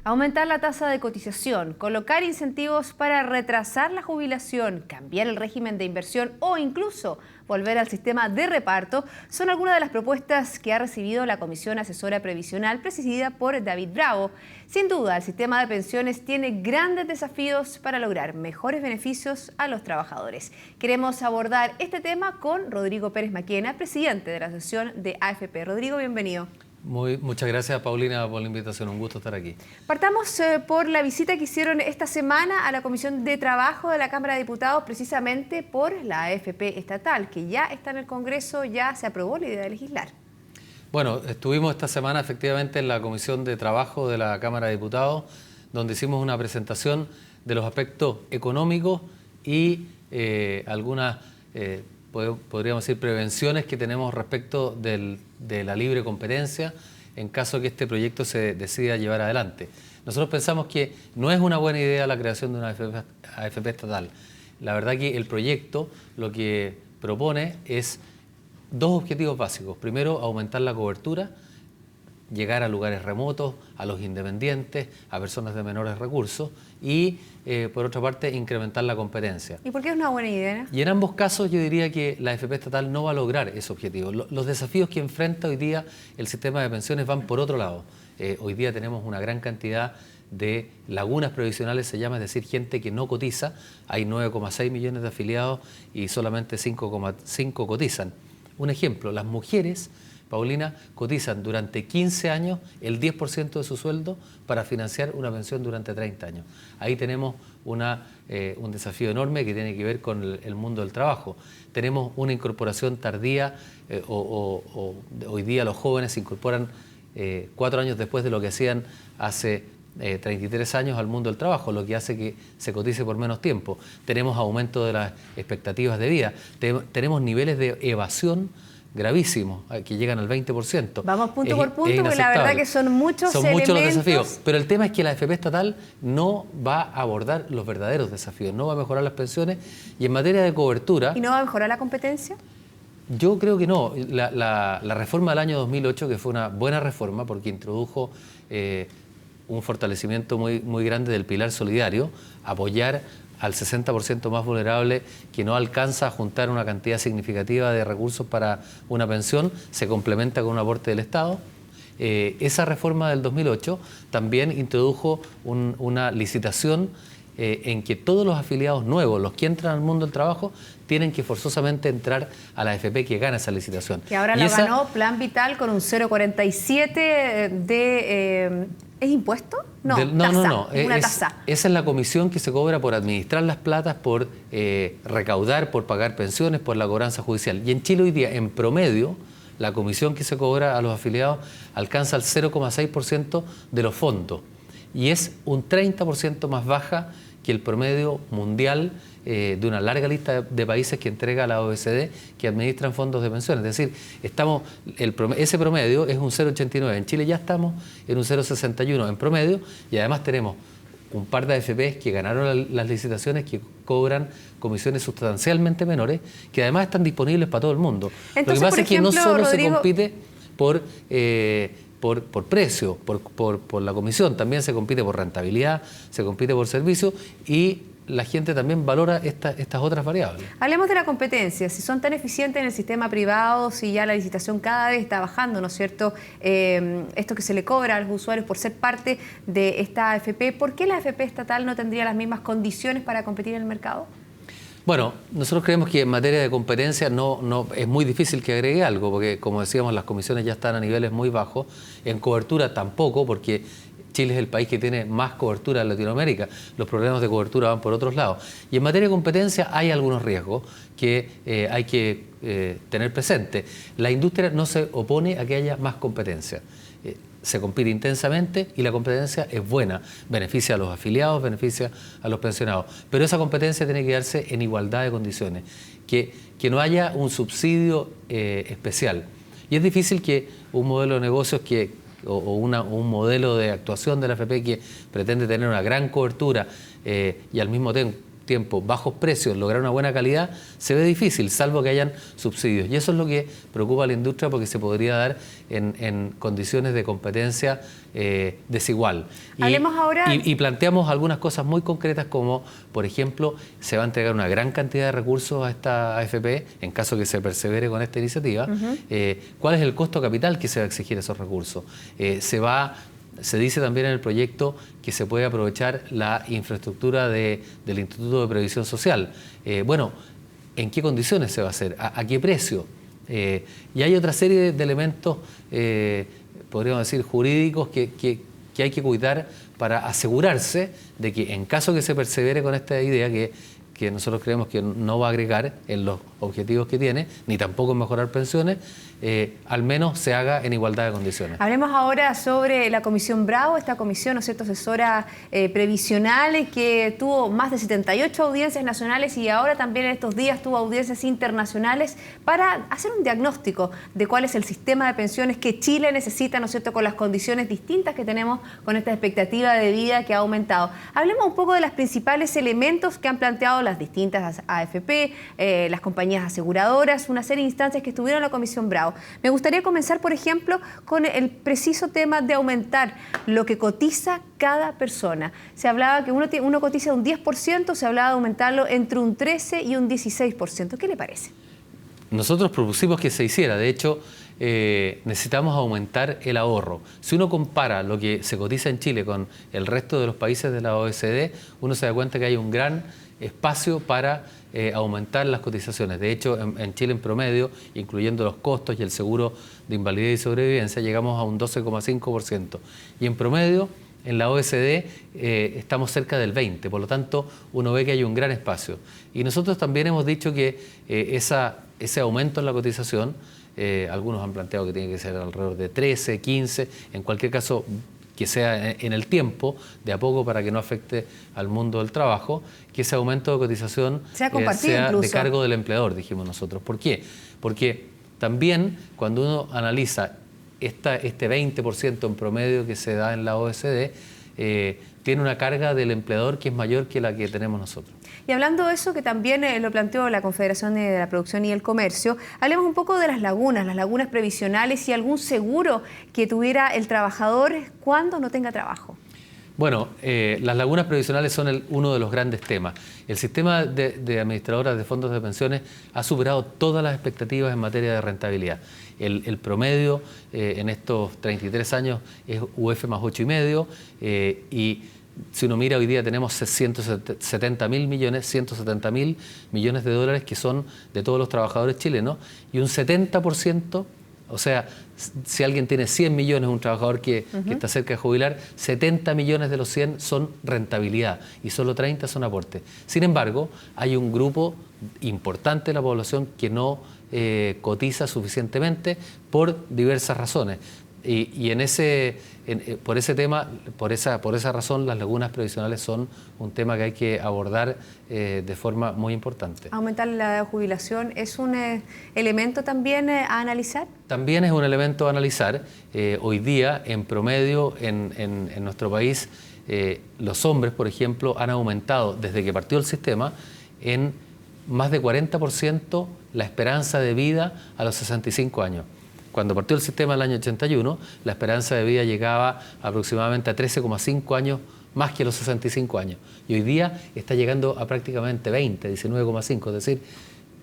Aumentar la tasa de cotización, colocar incentivos para retrasar la jubilación, cambiar el régimen de inversión o incluso volver al sistema de reparto son algunas de las propuestas que ha recibido la Comisión Asesora Previsional presidida por David Bravo. Sin duda, el sistema de pensiones tiene grandes desafíos para lograr mejores beneficios a los trabajadores. Queremos abordar este tema con Rodrigo Pérez Maquena, presidente de la Asociación de AFP. Rodrigo, bienvenido. Muchas gracias, Paulina, por la invitación. Un gusto estar aquí. Partamos por la visita que hicieron esta semana a la Comisión de Trabajo de la Cámara de Diputados, precisamente por la AFP estatal, que ya está en el Congreso, ya se aprobó la idea de legislar. Bueno, estuvimos esta semana efectivamente en la Comisión de Trabajo de la Cámara de Diputados, donde hicimos una presentación de los aspectos económicos y algunas, podríamos decir, prevenciones que tenemos respecto de la libre competencia en caso que este proyecto se decida llevar adelante. Nosotros pensamos que no es una buena idea la creación de una AFP estatal. La verdad que el proyecto lo que propone es dos objetivos básicos. Primero, aumentar la cobertura, llegar a lugares remotos, a los independientes, a personas de menores recursos y, por otra parte, incrementar la competencia. ¿Y por qué es una buena idea? Y en ambos casos yo diría que la AFP estatal no va a lograr ese objetivo. Los desafíos que enfrenta hoy día el sistema de pensiones van por otro lado. Hoy día tenemos una gran cantidad de lagunas previsionales, se llama, es decir, gente que no cotiza. Hay 9,6 millones de afiliados y solamente 5,5 cotizan. Un ejemplo, las mujeres, Paulina, cotizan durante 15 años el 10% de su sueldo para financiar una pensión durante 30 años. Ahí tenemos un desafío enorme que tiene que ver con el mundo del trabajo. Tenemos una incorporación tardía, hoy día los jóvenes se incorporan 4 años después de lo que hacían hace 33 años al mundo del trabajo, lo que hace que se cotice por menos tiempo. Tenemos aumento de las expectativas de vida, tenemos niveles de evasión gravísimos, que llegan al 20%. Vamos punto por punto, porque la verdad que son muchos los desafíos. Pero el tema es que la AFP estatal no va a abordar los verdaderos desafíos, no va a mejorar las pensiones y en materia de cobertura... ¿Y no va a mejorar la competencia? Yo creo que no. La reforma del año 2008, que fue una buena reforma porque introdujo un fortalecimiento muy grande del pilar solidario, apoyar al 60% más vulnerable que no alcanza a juntar una cantidad significativa de recursos para una pensión, se complementa con un aporte del Estado. Esa reforma del 2008 también introdujo una licitación en que todos los afiliados nuevos, los que entran al mundo del trabajo, tienen que forzosamente entrar a la AFP que gana esa licitación. Que ahora la ganó Plan Vital con un 0,47 de... ¿Es impuesto? No, una tasa. Esa es la comisión que se cobra por administrar las platas, por recaudar, por pagar pensiones, por la cobranza judicial. Y en Chile hoy día, en promedio, la comisión que se cobra a los afiliados alcanza el 0,6% de los fondos. Y es un 30% más baja que el promedio mundial de una larga lista de países que entrega la OECD que administran fondos de pensiones. Es decir, ese promedio es un 0,89. En Chile ya estamos en un 0,61 en promedio y además tenemos un par de AFPs que ganaron las licitaciones que cobran comisiones sustancialmente menores que además están disponibles para todo el mundo. Entonces, lo que pasa es que no solo Rodrigo, se compite por precio, por la comisión, también se compite por rentabilidad, se compite por servicio y la gente también valora estas otras variables. Hablemos de la competencia, si son tan eficientes en el sistema privado, si ya la licitación cada vez está bajando, ¿no es cierto? Esto que se le cobra a los usuarios por ser parte de esta AFP, ¿por qué la AFP estatal no tendría las mismas condiciones para competir en el mercado? Bueno, nosotros creemos que en materia de competencia no es muy difícil que agregue algo, porque como decíamos, las comisiones ya están a niveles muy bajos, en cobertura tampoco, porque Chile es el país que tiene más cobertura en Latinoamérica, los problemas de cobertura van por otros lados. Y en materia de competencia hay algunos riesgos que hay que tener presente. La industria no se opone a que haya más competencia. Se compite intensamente y la competencia es buena, beneficia a los afiliados, beneficia a los pensionados. Pero esa competencia tiene que darse en igualdad de condiciones, que no haya un subsidio especial. Y es difícil que un modelo de negocios un modelo de actuación de la AFP que pretende tener una gran cobertura y al mismo tiempo bajos precios, lograr una buena calidad, se ve difícil, salvo que hayan subsidios. Y eso es lo que preocupa a la industria porque se podría dar en condiciones de competencia desigual. Hablemos ahora... y planteamos algunas cosas muy concretas como, por ejemplo, se va a entregar una gran cantidad de recursos a esta AFP en caso que se persevere con esta iniciativa. ¿Cuál es el costo capital que se va a exigir esos recursos? Se dice también en el proyecto que se puede aprovechar la infraestructura del Instituto de Previsión Social. Bueno, ¿en qué condiciones se va a hacer? ¿A qué precio? Y hay otra serie de elementos, podríamos decir, jurídicos que hay que cuidar para asegurarse de que en caso que se persevere con esta idea que nosotros creemos que no va a agregar en los objetivos que tiene, ni tampoco en mejorar pensiones, al menos se haga en igualdad de condiciones. Hablemos ahora sobre la Comisión Bravo, esta comisión, ¿no es cierto?, asesora previsional que tuvo más de 78 audiencias nacionales y ahora también en estos días tuvo audiencias internacionales para hacer un diagnóstico de cuál es el sistema de pensiones que Chile necesita, ¿no es cierto?, con las condiciones distintas que tenemos, con esta expectativa de vida que ha aumentado. Hablemos un poco de los principales elementos que han planteado las distintas AFP, las compañías aseguradoras, una serie de instancias que estuvieron en la Comisión Bravo. Me gustaría comenzar, por ejemplo, con el preciso tema de aumentar lo que cotiza cada persona. Se hablaba que uno cotiza un 10%, se hablaba de aumentarlo entre un 13% y un 16%. ¿Qué le parece? Nosotros propusimos que se hiciera. De hecho, necesitamos aumentar el ahorro. Si uno compara lo que se cotiza en Chile con el resto de los países de la OECD, uno se da cuenta que hay un gran espacio para aumentar las cotizaciones. De hecho, en Chile en promedio, incluyendo los costos y el seguro de invalidez y sobrevivencia, llegamos a un 12,5%. Y en promedio, en la OECD estamos cerca del 20%. Por lo tanto, uno ve que hay un gran espacio. Y nosotros también hemos dicho que ese aumento en la cotización, algunos han planteado que tiene que ser alrededor de 13, 15, en cualquier caso que sea en el tiempo, de a poco para que no afecte al mundo del trabajo, que ese aumento de cotización sea de cargo del empleador, dijimos nosotros. ¿Por qué? Porque también cuando uno analiza este 20% en promedio que se da en la OECD, tiene una carga del empleador que es mayor que la que tenemos nosotros. Y hablando de eso, que también lo planteó la Confederación de la Producción y el Comercio, hablemos un poco de las lagunas previsionales y algún seguro que tuviera el trabajador cuando no tenga trabajo. Bueno, las lagunas previsionales son uno de los grandes temas. El sistema de administradoras de fondos de pensiones ha superado todas las expectativas en materia de rentabilidad. El promedio en estos 33 años es UF más 8,5 y si uno mira hoy día tenemos 170 mil millones de dólares que son de todos los trabajadores chilenos y un 70%, o sea, si alguien tiene 100 millones, un trabajador que está cerca de jubilar, 70 millones de los 100 son rentabilidad y solo 30 son aportes. Sin embargo, hay un grupo importante de la población que no cotiza suficientemente por diversas razones. Y por esa razón, las lagunas previsionales son un tema que hay que abordar de forma muy importante. ¿Aumentar la edad de jubilación es un elemento también a analizar? También es un elemento a analizar. Hoy día, en promedio, en nuestro país, los hombres, por ejemplo, han aumentado desde que partió el sistema en más de 40% la esperanza de vida a los 65 años. Cuando partió el sistema en el año 81, la esperanza de vida llegaba aproximadamente a 13,5 años más que a los 65 años. Y hoy día está llegando a prácticamente 20, 19,5. Es decir,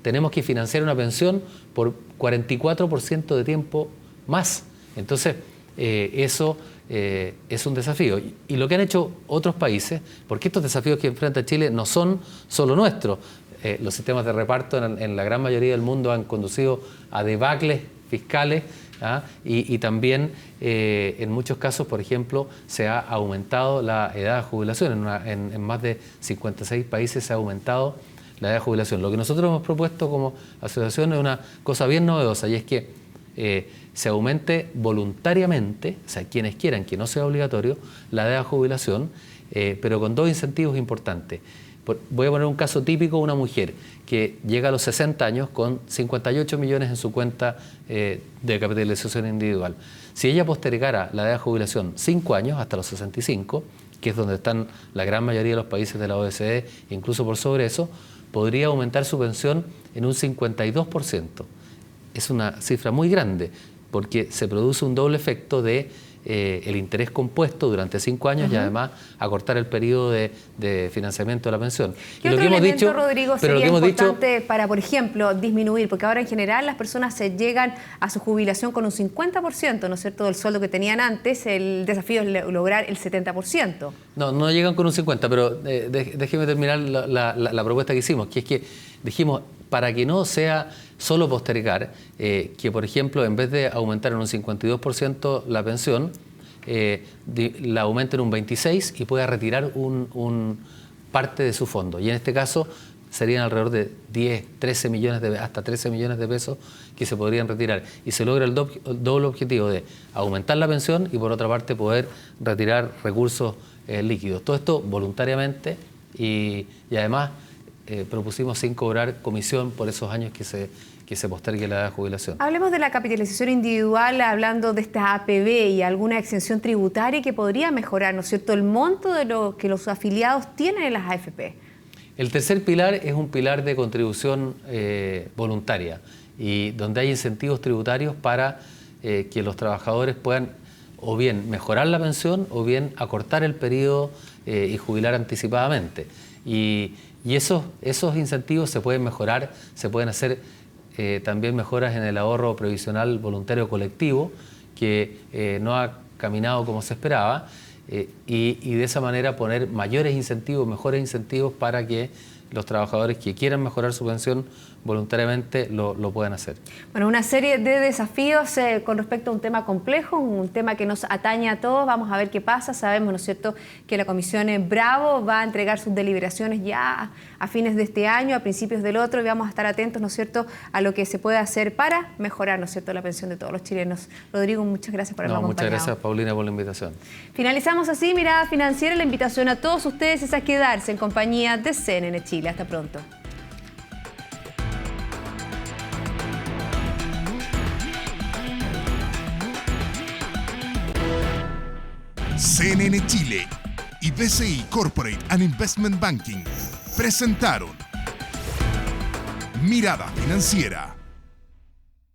tenemos que financiar una pensión por 44% de tiempo más. Entonces, eso es un desafío. Y lo que han hecho otros países, porque estos desafíos que enfrenta Chile no son solo nuestros. Los sistemas de reparto en la gran mayoría del mundo han conducido a debacles fiscales y también en muchos casos, por ejemplo, se ha aumentado la edad de jubilación. En más de 56 países se ha aumentado la edad de jubilación. Lo que nosotros hemos propuesto como asociación es una cosa bien novedosa y es que se aumente voluntariamente, o sea, quienes quieran, que no sea obligatorio, la edad de jubilación, pero con dos incentivos importantes. Voy a poner un caso típico, una mujer que llega a los 60 años con 58 millones en su cuenta de capitalización individual. Si ella postergara la edad de jubilación 5 años, hasta los 65, que es donde están la gran mayoría de los países de la OECD, incluso por sobre eso, podría aumentar su pensión en un 52%. Es una cifra muy grande, porque se produce un doble efecto de el interés compuesto durante 5 años y además acortar el periodo de financiamiento de la pensión. ¿Qué otro elemento, Rodrigo, sería importante para, por ejemplo, disminuir? Porque ahora en general las personas se llegan a su jubilación con un 50%, ¿no es cierto?, del sueldo que tenían antes. El desafío es lograr el 70%. No llegan con un 50%, pero déjeme terminar la propuesta que hicimos, que es que dijimos, para que no sea solo postergar, que por ejemplo, en vez de aumentar en un 52% la pensión, la aumenten un 26% y pueda retirar parte de su fondo. Y en este caso serían alrededor de 10, 13 millones hasta 13 millones de pesos que se podrían retirar. Y se logra el doble objetivo de aumentar la pensión y por otra parte poder retirar recursos líquidos. Todo esto voluntariamente y además propusimos sin cobrar comisión por esos años que se postergue la jubilación. Hablemos de la capitalización individual, hablando de esta APB y alguna exención tributaria que podría mejorar, ¿no es cierto?, el monto de lo que los afiliados tienen en las AFP. El tercer pilar es un pilar de contribución voluntaria y donde hay incentivos tributarios para que los trabajadores puedan o bien mejorar la pensión o bien acortar el periodo y jubilar anticipadamente. Y esos incentivos se pueden mejorar, se pueden hacer también mejoras en el ahorro previsional voluntario colectivo, que no ha caminado como se esperaba, y de esa manera poner mayores incentivos, mejores incentivos para que los trabajadores que quieran mejorar su pensión voluntariamente lo puedan hacer. Bueno, una serie de desafíos con respecto a un tema complejo, un tema que nos atañe a todos. Vamos a ver qué pasa. Sabemos, ¿no es cierto?, que la Comisión Bravo va a entregar sus deliberaciones ya a fines de este año, a principios del otro, y vamos a estar atentos, ¿no es cierto?, a lo que se puede hacer para mejorar, ¿no es cierto?, la pensión de todos los chilenos. Rodrigo, muchas gracias por habernos acompañado. Muchas gracias, Paulina, por la invitación. Finalizamos así Mirada Financiera. La invitación a todos ustedes es a quedarse en compañía de CNN Chile. Hasta pronto. CNN Chile y BCI Corporate and Investment Banking presentaron Mirada Financiera.